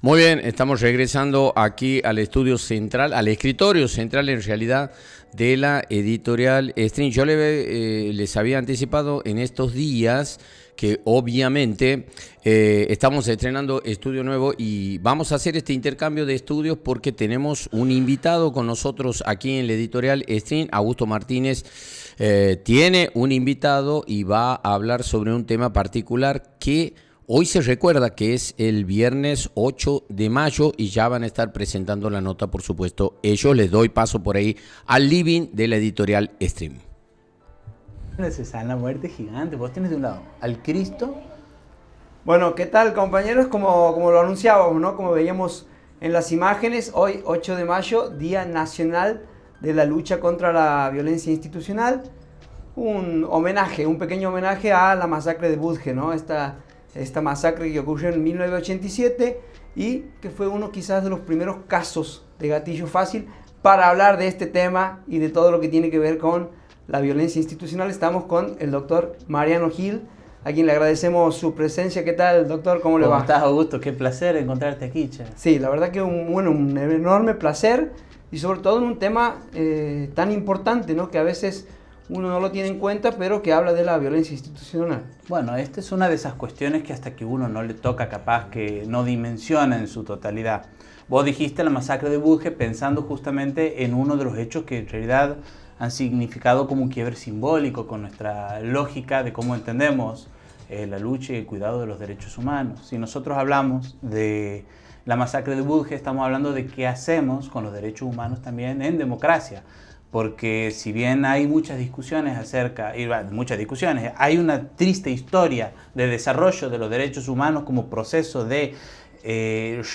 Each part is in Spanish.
Muy bien, estamos regresando aquí al estudio central, al escritorio central en realidad de la editorial String. Yo les había anticipado en estos días que obviamente estamos estrenando estudio nuevo y vamos a hacer este intercambio de estudios porque tenemos un invitado con nosotros aquí en la editorial String. Augusto Martínez tiene un invitado y va a hablar sobre un tema particular que hoy se recuerda, que es el viernes 8 de mayo y ya van a estar presentando la nota, por supuesto, ellos. Les doy paso por ahí al living de la editorial Stream. Esa la muerte gigante. Vos tienes de un lado al Cristo. Bueno, ¿qué tal, compañeros? Como lo anunciábamos, ¿no? Como veíamos en las imágenes, hoy 8 de mayo, Día Nacional de la Lucha contra la Violencia Institucional. Un pequeño homenaje a la masacre de Budge, ¿no? Esta masacre que ocurrió en 1987 y que fue uno quizás de los primeros casos de gatillo fácil para hablar de este tema y de todo lo que tiene que ver con la violencia institucional. Estamos con el doctor Mariano Gil, a quien le agradecemos su presencia. ¿Qué tal, doctor? ¿Cómo le va? ¿Cómo estás, Augusto? Qué placer encontrarte aquí, che. Sí, la verdad que un enorme placer y sobre todo en un tema tan importante, ¿no? Que a veces uno no lo tiene en cuenta, pero que habla de la violencia institucional. Bueno, esta es una de esas cuestiones que hasta que uno no le toca, capaz que no dimensiona en su totalidad. Vos dijiste la masacre de Budge pensando justamente en uno de los hechos que en realidad han significado como un quiebre simbólico con nuestra lógica de cómo entendemos la lucha y el cuidado de los derechos humanos. Si nosotros hablamos de la masacre de Budge, estamos hablando de qué hacemos con los derechos humanos también en democracia. Porque si bien hay muchas discusiones hay una triste historia de desarrollo de los derechos humanos como proceso de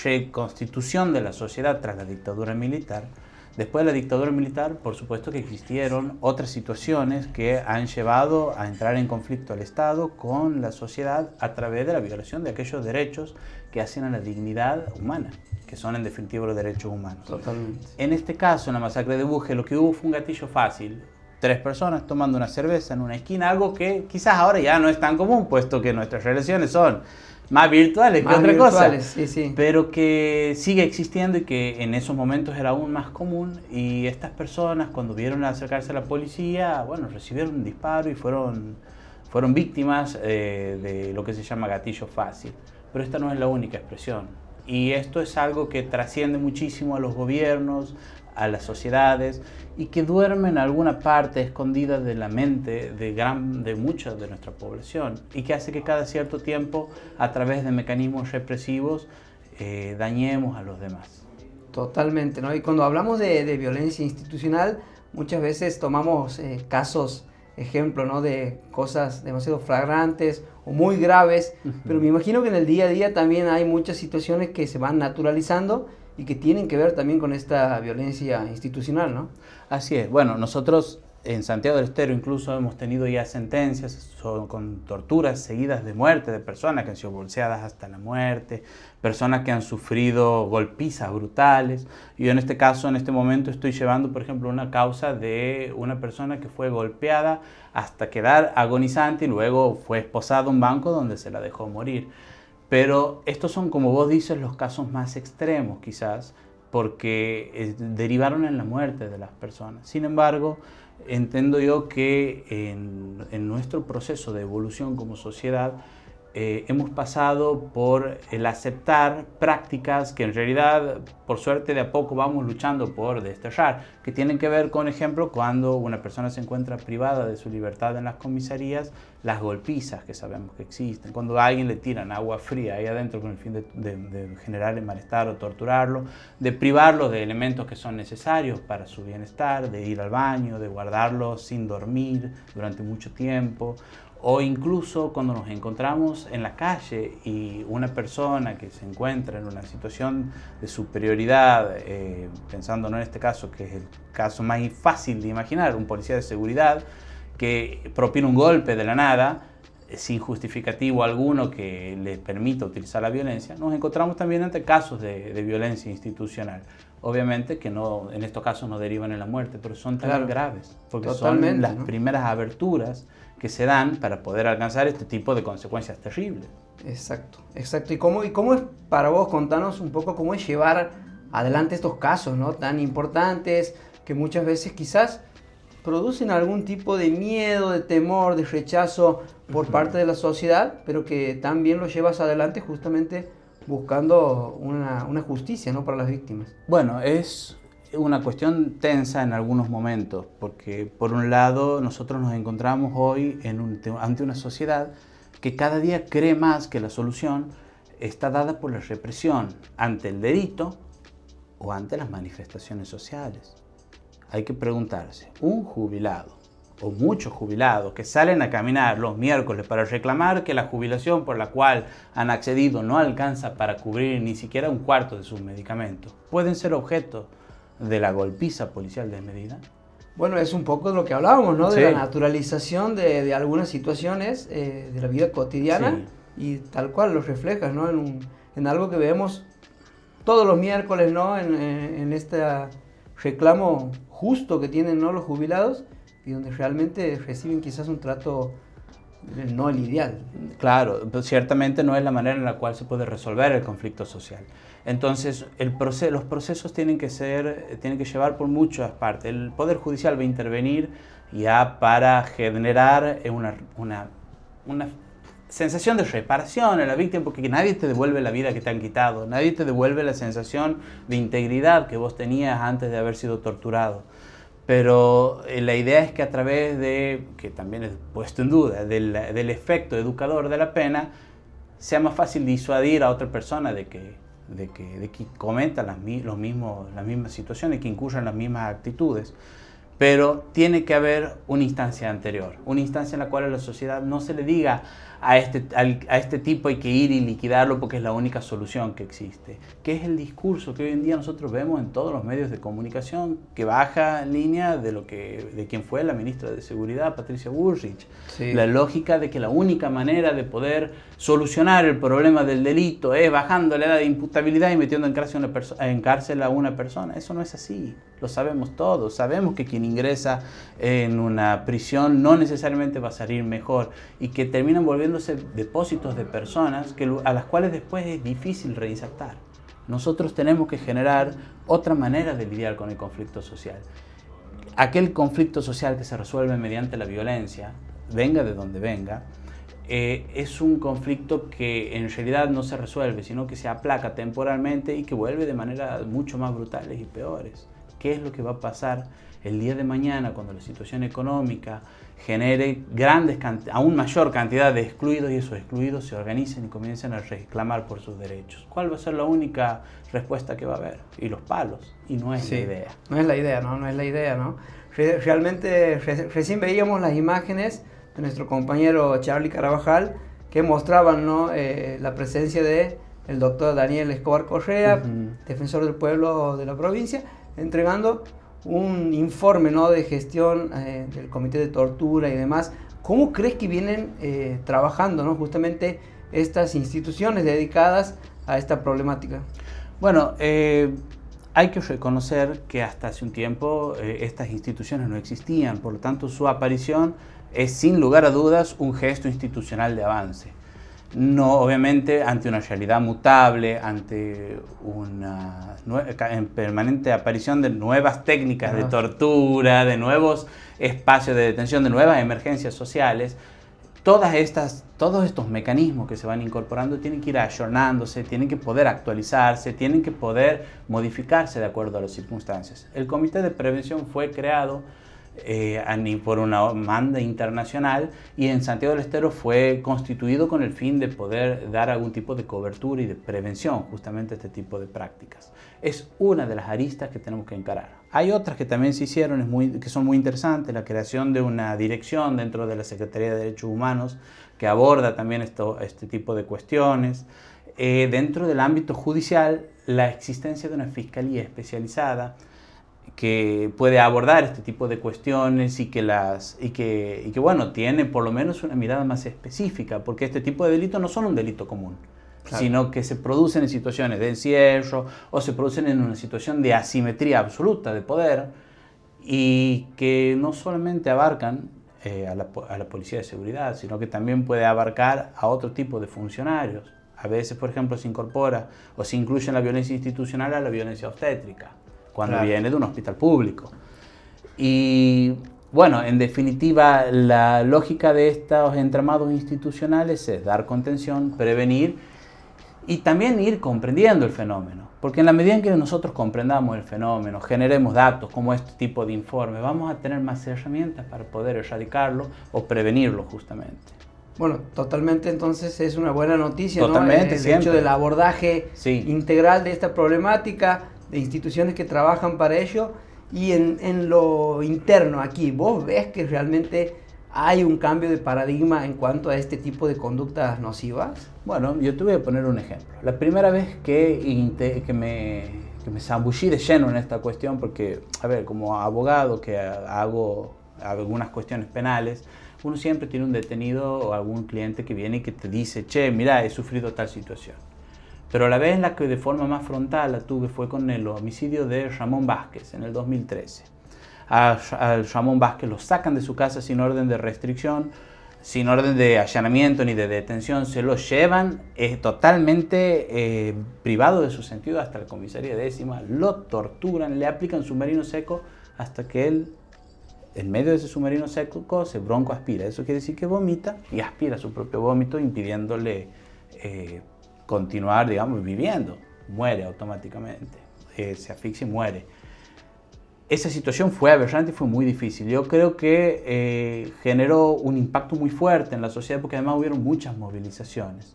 reconstitución de la sociedad tras la dictadura militar. Después de la dictadura militar, por supuesto que existieron otras situaciones que han llevado a entrar en conflicto al Estado con la sociedad a través de la violación de aquellos derechos que hacen a la dignidad humana, que son en definitiva los derechos humanos. Totalmente. En este caso, en la masacre de Budge, lo que hubo fue un gatillo fácil. 3 personas tomando una cerveza en una esquina, algo que quizás ahora ya no es tan común, puesto que nuestras relaciones son más virtuales que otra cosa, sí. Pero que sigue existiendo y que en esos momentos era aún más común. Y estas personas, cuando vieron acercarse a la policía, bueno, recibieron un disparo y fueron víctimas de lo que se llama gatillo fácil. Pero esta no es la única expresión. Y esto es algo que trasciende muchísimo a los gobiernos, a las sociedades, y que duerme en alguna parte escondida de la mente de mucha de nuestra población, y que hace que cada cierto tiempo, a través de mecanismos represivos, dañemos a los demás. Totalmente, ¿no? Y cuando hablamos de violencia institucional, muchas veces tomamos casos, ejemplo, ¿no? De cosas demasiado flagrantes o muy graves, pero me imagino que en el día a día también hay muchas situaciones que se van naturalizando y que tienen que ver también con esta violencia institucional, ¿no? Así es. Bueno, nosotros en Santiago del Estero incluso hemos tenido ya sentencias con torturas seguidas de muerte de personas que han sido bolseadas hasta la muerte, personas que han sufrido golpizas brutales. Yo en este caso, en este momento, estoy llevando, por ejemplo, una causa de una persona que fue golpeada hasta quedar agonizante y luego fue esposada a un banco donde se la dejó morir. Pero estos son, como vos dices, los casos más extremos quizás, porque derivaron en la muerte de las personas. Sin embargo, entiendo yo que en nuestro proceso de evolución como sociedad hemos pasado por el aceptar prácticas que en realidad, por suerte, de a poco vamos luchando por desterrar, que tienen que ver con, ejemplo, cuando una persona se encuentra privada de su libertad en las comisarías, las golpizas que sabemos que existen, cuando a alguien le tiran agua fría ahí adentro con el fin de generarle malestar o torturarlo, de privarlo de elementos que son necesarios para su bienestar, de ir al baño, de guardarlo sin dormir durante mucho tiempo, o incluso cuando nos encontramos en la calle y una persona que se encuentra en una situación de superioridad, pensando en este caso, que es el caso más fácil de imaginar, un policía de seguridad que propina un golpe de la nada, sin justificativo alguno que les permita utilizar la violencia, nos encontramos también ante casos de violencia institucional. Obviamente que no, en estos casos no derivan en la muerte, pero son tan graves, porque son las primeras aberturas que se dan para poder alcanzar este tipo de consecuencias terribles. Exacto, exacto. ¿Y cómo es para vos? Contanos un poco cómo es llevar adelante estos casos, ¿no?, tan importantes, que muchas veces quizás producen algún tipo de miedo, de temor, de rechazo por parte de la sociedad, pero que también lo llevas adelante justamente buscando una justicia, ¿no?, para las víctimas. Bueno, es una cuestión tensa en algunos momentos, porque por un lado nosotros nos encontramos hoy ante una sociedad que cada día cree más que la solución está dada por la represión ante el delito o ante las manifestaciones sociales. Hay que preguntarse, un jubilado o muchos jubilados que salen a caminar los miércoles para reclamar que la jubilación por la cual han accedido no alcanza para cubrir ni siquiera un cuarto de sus medicamentos, ¿pueden ser objeto de la golpiza policial desmedida? Bueno, es un poco de lo que hablábamos, ¿no? De la naturalización de algunas situaciones de la vida cotidiana, y tal cual lo reflejas, ¿no? En algo que vemos todos los miércoles, ¿no? En este reclamo justo que tienen, ¿no?, los jubilados, y donde realmente reciben quizás un trato no el ideal. Claro, pero ciertamente no es la manera en la cual se puede resolver el conflicto social. Entonces, los procesos tienen que llevar por muchas partes. El Poder Judicial va a intervenir ya para generar una sensación de reparación a la víctima, porque nadie te devuelve la vida que te han quitado, nadie te devuelve la sensación de integridad que vos tenías antes de haber sido torturado. Pero la idea es que a través de, que también es puesto en duda, del efecto educador de la pena, sea más fácil disuadir a otra persona de que cometa las mismas situaciones, que incurra en las mismas actitudes. Pero tiene que haber una instancia anterior, una instancia en la cual a la sociedad no se le diga a este tipo hay que ir y liquidarlo porque es la única solución que existe, que es el discurso que hoy en día nosotros vemos en todos los medios de comunicación, que baja en línea de quien fue la ministra de Seguridad, Patricia Bullrich. Sí. La lógica de que la única manera de poder solucionar el problema del delito es bajando la edad de imputabilidad y metiendo en cárcel a una persona. Eso no es así, lo sabemos todos. Sabemos que quien ingresa en una prisión no necesariamente va a salir mejor, y que terminan volviéndose depósitos de personas a las cuales después es difícil reinsertar. Nosotros tenemos que generar otra manera de lidiar con el conflicto social. Aquel conflicto social que se resuelve mediante la violencia, venga de donde venga, es un conflicto que en realidad no se resuelve, sino que se aplaca temporalmente y que vuelve de manera mucho más brutales y peores. ¿Qué es lo que va a pasar el día de mañana cuando la situación económica genere aún mayor cantidad de excluidos, y esos excluidos se organicen y comiencen a reclamar por sus derechos? ¿Cuál va a ser la única respuesta que va a haber? Y los palos, y no es la idea. No es la idea, ¿no? No es la idea, ¿no? Realmente, recién veíamos las imágenes de nuestro compañero Charlie Carabajal que mostraban, ¿no?, la presencia de el doctor Daniel Escobar Correa, defensor del pueblo de la provincia, entregando un informe, ¿no?, de gestión del Comité de Tortura y demás. ¿Cómo crees que vienen trabajando, ¿no?, justamente estas instituciones dedicadas a esta problemática? Bueno, hay que reconocer que hasta hace un tiempo estas instituciones no existían, por lo tanto su aparición es sin lugar a dudas un gesto institucional de avance. No, obviamente, ante una realidad mutable, ante una permanente aparición de nuevas técnicas de tortura, de nuevos espacios de detención, de nuevas emergencias sociales, todos estos mecanismos que se van incorporando tienen que ir ayornándose, tienen que poder actualizarse, tienen que poder modificarse de acuerdo a las circunstancias. El Comité de Prevención fue creado por una manda internacional, y en Santiago del Estero fue constituido con el fin de poder dar algún tipo de cobertura y de prevención justamente a este tipo de prácticas. Es una de las aristas que tenemos que encarar. Hay otras que también se hicieron, que son muy interesantes: la creación de una dirección dentro de la Secretaría de Derechos Humanos que aborda también este tipo de cuestiones. Dentro del ámbito judicial, la existencia de una fiscalía especializada que puede abordar este tipo de cuestiones y que bueno, tiene por lo menos una mirada más específica, porque este tipo de delitos no son un delito común, claro, sino que se producen en situaciones de encierro o se producen en una situación de asimetría absoluta de poder y que no solamente abarcan a la policía de seguridad, sino que también puede abarcar a otro tipo de funcionarios. A veces, por ejemplo, se incorpora o se incluye en la violencia institucional a la violencia obstétrica, cuando claro, viene de un hospital público. Y bueno, en definitiva, la lógica de estos entramados institucionales es dar contención, prevenir y también ir comprendiendo el fenómeno. Porque en la medida en que nosotros comprendamos el fenómeno, generemos datos como este tipo de informes, vamos a tener más herramientas para poder erradicarlo o prevenirlo justamente. Bueno, totalmente, entonces es una buena noticia, totalmente, ¿no? El hecho del abordaje integral de esta problemática, de instituciones que trabajan para ello. Y en lo interno aquí, ¿vos ves que realmente hay un cambio de paradigma en cuanto a este tipo de conductas nocivas? Bueno, yo te voy a poner un ejemplo. La primera vez que me zambullí de lleno en esta cuestión, porque, a ver, como abogado que hago algunas cuestiones penales, uno siempre tiene un detenido o algún cliente que viene y que te dice, che, mira, he sufrido tal situación. Pero la vez en la que de forma más frontal la tuve fue con el homicidio de Ramón Vázquez en el 2013. A Ramón Vázquez lo sacan de su casa sin orden de restricción, sin orden de allanamiento ni de detención, se lo llevan totalmente privado de su sentido hasta la comisaría décima, lo torturan, le aplican submarino seco hasta que él, en medio de ese submarino seco, se broncoaspira. Eso quiere decir que vomita y aspira su propio vómito, impidiéndole continuar, digamos, viviendo. Muere automáticamente, se asfixia y muere. Esa situación fue aberrante y fue muy difícil. Yo creo que generó un impacto muy fuerte en la sociedad porque además hubieron muchas movilizaciones.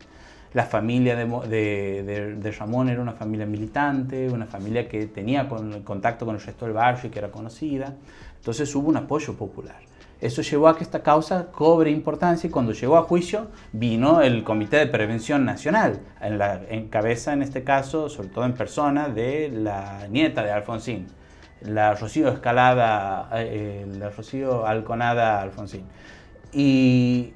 La familia de Ramón era una familia militante, una familia que tenía contacto con el resto del barrio y que era conocida. Entonces hubo un apoyo popular. Eso llevó a que esta causa cobre importancia y cuando llegó a juicio vino el Comité de Prevención Nacional, en cabeza en este caso, sobre todo en persona, de la nieta de Alfonsín, la Rocío Alconada Alfonsín. Y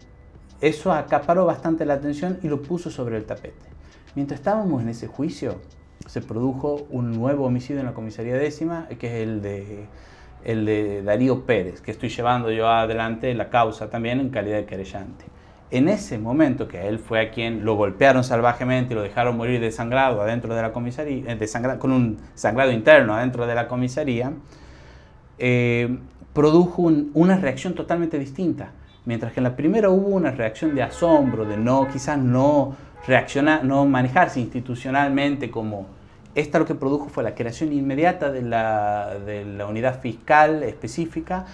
eso acaparó bastante la atención y lo puso sobre el tapete. Mientras estábamos en ese juicio, se produjo un nuevo homicidio en la comisaría décima, que es el de Darío Pérez, que estoy llevando yo adelante la causa también en calidad de querellante. En ese momento, que él fue a quien lo golpearon salvajemente y lo dejaron morir desangrado adentro de la comisaría, con un sangrado interno adentro de la comisaría, produjo una reacción totalmente distinta. Mientras que en la primera hubo una reacción de asombro, de quizás no reaccionar, no manejarse institucionalmente como... Esta lo que produjo fue la creación inmediata de la unidad fiscal específica,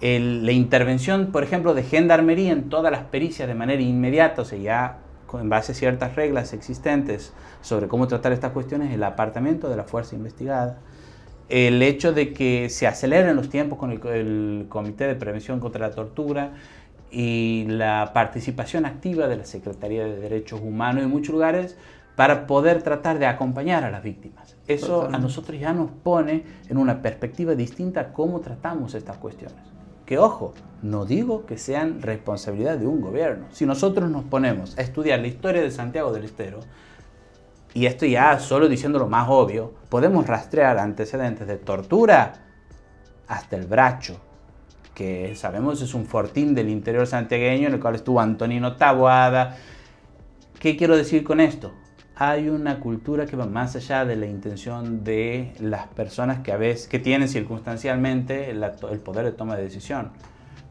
la intervención, por ejemplo, de gendarmería en todas las pericias de manera inmediata, o sea, ya en base a ciertas reglas existentes sobre cómo tratar estas cuestiones, el apartamiento de la fuerza investigada, el hecho de que se aceleren los tiempos con el Comité de Prevención contra la Tortura y la participación activa de la Secretaría de Derechos Humanos en muchos lugares, para poder tratar de acompañar a las víctimas. Eso totalmente a nosotros ya nos pone en una perspectiva distinta a cómo tratamos estas cuestiones. Que ojo, no digo que sean responsabilidad de un gobierno. Si nosotros nos ponemos a estudiar la historia de Santiago del Estero, y esto ya solo diciendo lo más obvio, podemos rastrear antecedentes de tortura hasta el Bracho, que sabemos es un fortín del interior santiagueño en el cual estuvo Antonino Taboada. ¿Qué quiero decir con esto? Hay una cultura que va más allá de la intención de las personas que tienen circunstancialmente el poder de toma de decisión.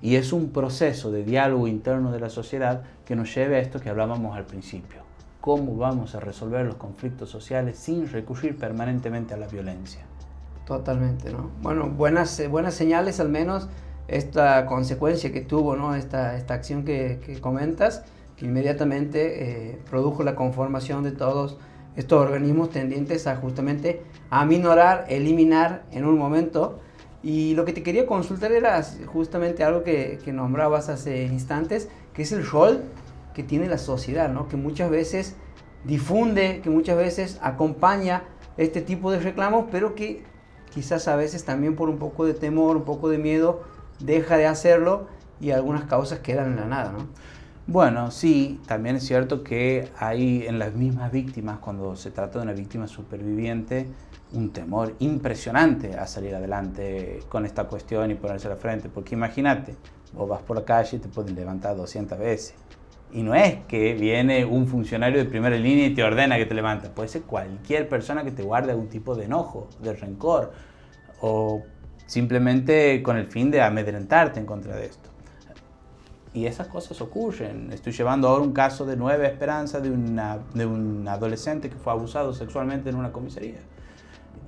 Y es un proceso de diálogo interno de la sociedad que nos lleve a esto que hablábamos al principio. ¿Cómo vamos a resolver los conflictos sociales sin recurrir permanentemente a la violencia? Totalmente, ¿no? Bueno, buenas señales al menos esta consecuencia que tuvo, ¿no? Esta acción que comentas, que inmediatamente produjo la conformación de todos estos organismos tendientes a justamente aminorar, eliminar en un momento. Y lo que te quería consultar era justamente algo que nombrabas hace instantes, que es el rol que tiene la sociedad, ¿no? Que muchas veces difunde, que muchas veces acompaña este tipo de reclamos, pero que quizás a veces también por un poco de temor, un poco de miedo, deja de hacerlo y algunas causas quedan en la nada, ¿no? Bueno, sí, también es cierto que hay en las mismas víctimas, cuando se trata de una víctima superviviente, un temor impresionante a salir adelante con esta cuestión y ponerse a la frente. Porque imagínate, vos vas por la calle y te pueden levantar 200 veces. Y no es que viene un funcionario de primera línea y te ordena que te levantes. Puede ser cualquier persona que te guarde algún tipo de enojo, de rencor, o simplemente con el fin de amedrentarte en contra de esto. Y esas cosas ocurren. Estoy llevando ahora un caso de Nueva Esperanza de un adolescente que fue abusado sexualmente en una comisaría.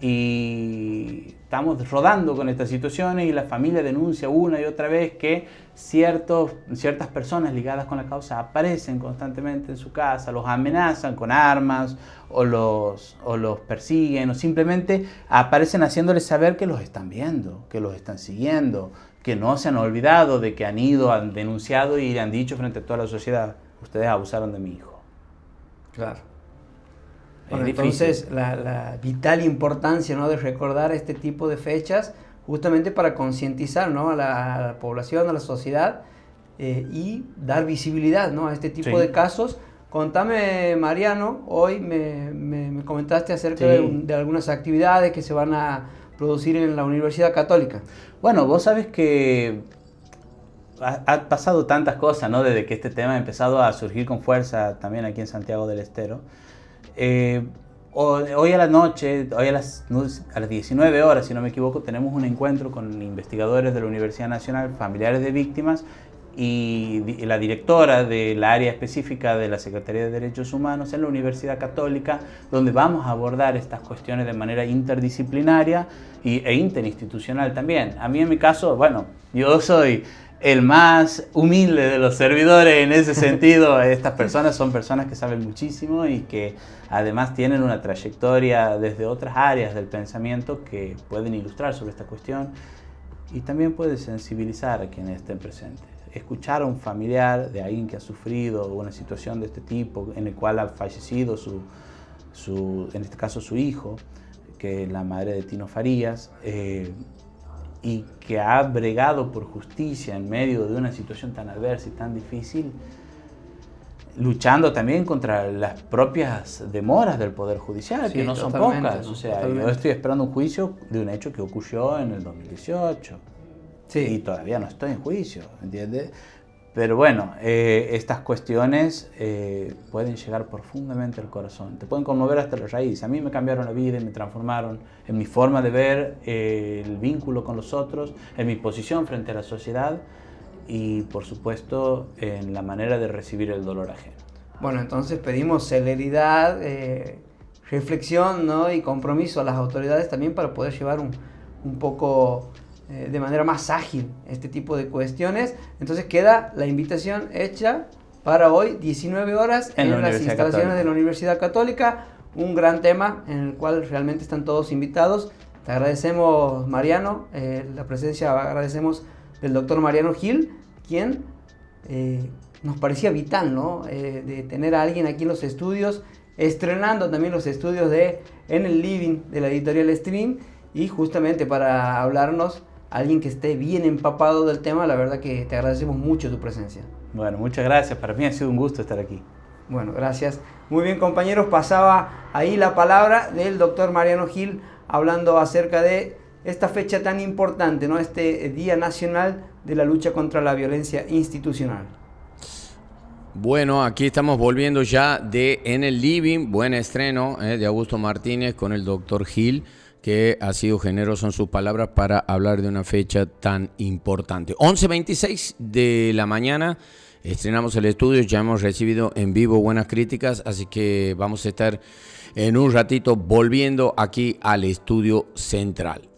Y estamos rodando con estas situaciones y la familia denuncia una y otra vez que ciertas personas ligadas con la causa aparecen constantemente en su casa, los amenazan con armas o los persiguen o simplemente aparecen haciéndoles saber que los están viendo, que los están siguiendo, que no se han olvidado de que han ido, han denunciado y le han dicho frente a toda la sociedad: ustedes abusaron de mi hijo. Claro. Bueno, entonces la vital importancia, ¿no?, de recordar este tipo de fechas justamente para concientizar, ¿no?, a la población, a la sociedad y dar visibilidad, ¿no?, a este tipo de casos. Contame, Mariano, hoy me comentaste acerca de algunas actividades que se van a producir en la Universidad Católica. Bueno, vos sabes que ha pasado tantas cosas, ¿no?, desde que este tema ha empezado a surgir con fuerza también aquí en Santiago del Estero. Hoy a la noche, hoy a las 19 horas, si no me equivoco, tenemos un encuentro con investigadores de la Universidad Nacional, familiares de víctimas y la directora del área específica de la Secretaría de Derechos Humanos en la Universidad Católica, donde vamos a abordar estas cuestiones de manera interdisciplinaria e interinstitucional también. A mí en mi caso, bueno, yo soy el más humilde de los servidores en ese sentido. Estas personas son personas que saben muchísimo y que además tienen una trayectoria desde otras áreas del pensamiento que pueden ilustrar sobre esta cuestión y también puede sensibilizar a quienes estén presentes. Escuchar a un familiar de alguien que ha sufrido una situación de este tipo, en el cual ha fallecido en este caso su hijo, que es la madre de Tino Farías, y que ha bregado por justicia en medio de una situación tan adversa y tan difícil, luchando también contra las propias demoras del Poder Judicial, que no son pocas. O sea, yo estoy esperando un juicio de un hecho que ocurrió en el 2018 y todavía no estoy en juicio, ¿entiendes? Pero bueno, estas cuestiones pueden llegar profundamente al corazón, te pueden conmover hasta la raíz. A mí me cambiaron la vida y me transformaron en mi forma de ver el vínculo con los otros, en mi posición frente a la sociedad y por supuesto en la manera de recibir el dolor ajeno. Bueno, entonces pedimos celeridad, reflexión, ¿no?, y compromiso a las autoridades también para poder llevar un poco de manera más ágil este tipo de cuestiones. Entonces queda la invitación hecha para hoy, 19 horas, en las instalaciones de la Universidad Católica. Un gran tema en el cual realmente están todos invitados. Te agradecemos, Mariano, la presencia, agradecemos del doctor Mariano Gil, quien nos parecía vital, ¿no?, de tener a alguien aquí en los estudios, estrenando también los estudios En el Living de la editorial Stream, y justamente para hablarnos alguien que esté bien empapado del tema. La verdad que te agradecemos mucho tu presencia. Bueno, muchas gracias. Para mí ha sido un gusto estar aquí. Bueno, gracias. Muy bien, compañeros. Pasaba ahí la palabra del doctor Mariano Gil hablando acerca de esta fecha tan importante, ¿no?, este Día Nacional de la Lucha contra la Violencia Institucional. Bueno, aquí estamos volviendo ya de En el Living. Buen estreno de Augusto Martínez con el doctor Gil, que ha sido generoso en sus palabras para hablar de una fecha tan importante. 11:26 de la mañana, estrenamos el estudio, ya hemos recibido en vivo buenas críticas, así que vamos a estar en un ratito volviendo aquí al estudio central.